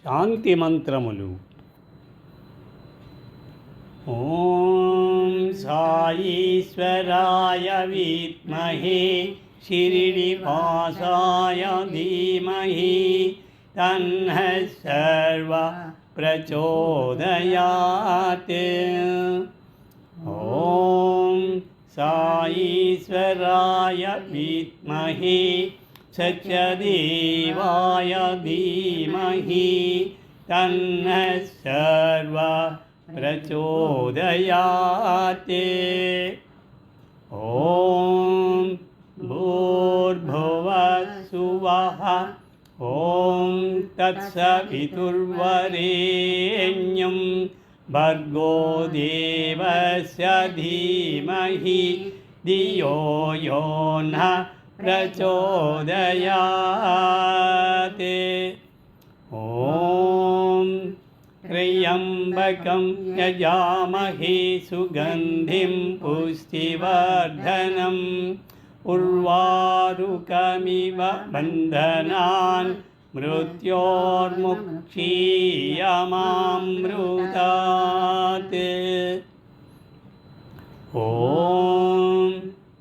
శాంతి మంత్రములు. ఓం సాయీశ్వరాయ విద్మహే షిరిడివాసాయ ధీమహి తన్నః సర్వ ప్రచోదయాత్. ఓం సాయీశ్వరాయ విద్మహే సత్యదేవాయ ధీమహి తన్నః సర్వ ప్రచోదయాత్. ఓం భూర్భువస్సువః ఓం తత్సవితుర్వరేణ్యం భర్గో దేవస్య ధీమహి ధియో యో నః ప్రచోదయాత్. ఓం త్ర్యంబకం యజామహే సుగంధిం పుష్టివర్ధనం ఉర్వారుకమివ బంధనాన్ మృత్యోర్ముక్షీయమామృతాత్. ఓం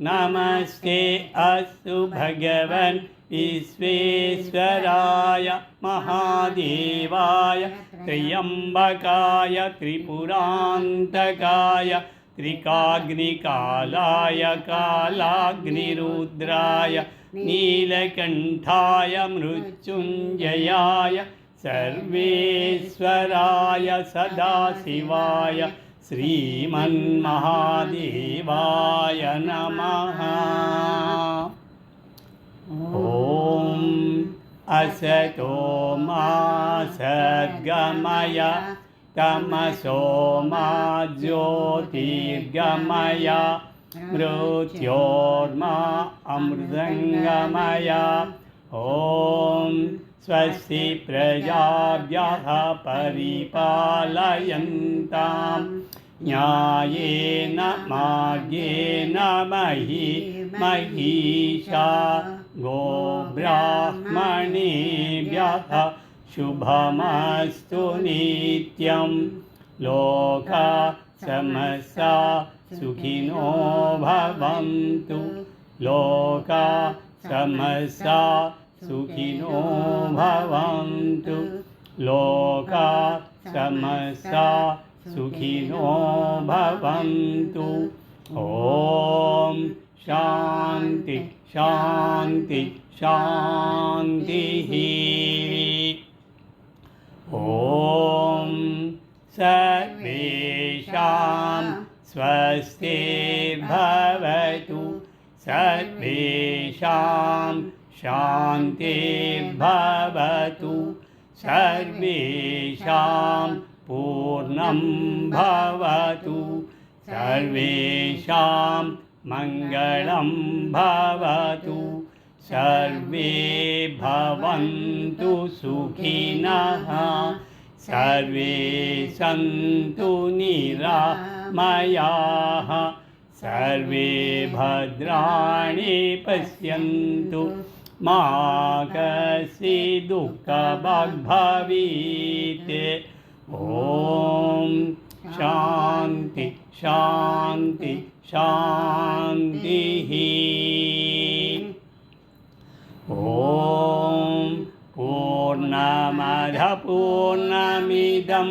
నమస్తే అస్తు భగవన్ విశ్వేశ్వరాయ మహాదేవాయ త్ర్యంబకాయ త్రిపురాంతకాయ త్రికాగ్నికాలాయ కాలాగ్నిరుద్రాయ నీలకంఠాయ మృత్యుంజయాయ సర్వేశ్వరాయ సదాశివాయ శ్రీమన్మహాదేవాయ నమః. ఓం అసతో మా సద్గమయ తమసో మా జ్యోతిర్గమయ మృత్యోర్మా అమృతంగమయ. ఓం స్వస్తి ప్రజాభ్యః పరిపాలయంతాం న్యాయేన మార్గేణ మహీషా గోబ్రాహ్మణేభ్యః శుభమస్తు నిత్యం. లోకా సమస్తా సుఖినో భవంతు. లోకా సమస్తా సుఖినో భవంతు. లోకా సమస్తా సుఖినో భవంతు. ఓం శాంతి శాంతి శాంతిః. ఓం సర్వేషాం స్వస్తిర్భవతు. సర్వేషాం శాంతిర్భవతు. సర్వేషాం పూర్ణం భవతు. సర్వేషాం మంగళం భవతు. సర్వే భవంతు సుఖినః. సర్వే సంతు నిరామయాః. సర్వే భద్రాణి పశ్యంతు మా కశ్చిద్ దుఃఖభాగ్ భవేత్. ఓం శాంతి శాంతి శాంతిః. ఓం పూర్ణమదః పూర్ణమిదం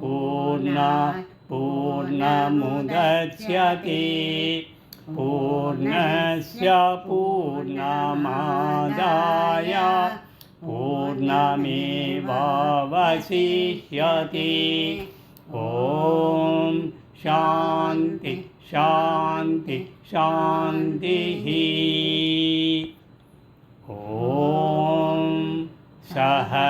పూర్ణాత్ పూర్ణముదచ్యతే పూర్ణస్య పూర్ణమాదాయ పూర్ణమేవావశిష్యతే. ఓం శాంతి శాంతి శాంతిః. ఓం సహనావవతు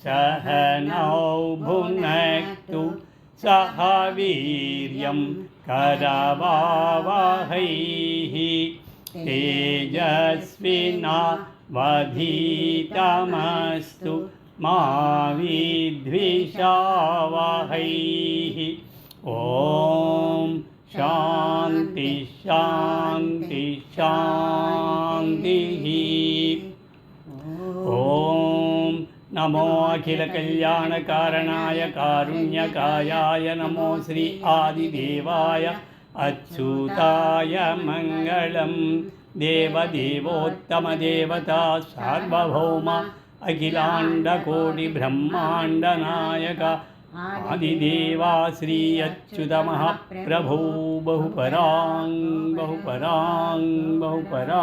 సహనౌ భునక్తు సహ వీర్యం కరవావహై తేజస్వినావధీతమస్తు మా విద్విషావహై. ఓం శాంతి శాంతి శాంతిః. ఓం नमो अखिलकल्याणकारणाय कारुण्यकायाय नमो श्री आदिदेवाय अच्युताय मङ्गलम् देवदेवोत्तमदेवता सार्वभौम अखिलाण्डकोटिब्रह्माण्डनायक आदिदेवा श्री अच्युतमहाप्रभो बहुपराङ् बहुपराङ् बहुपराक्।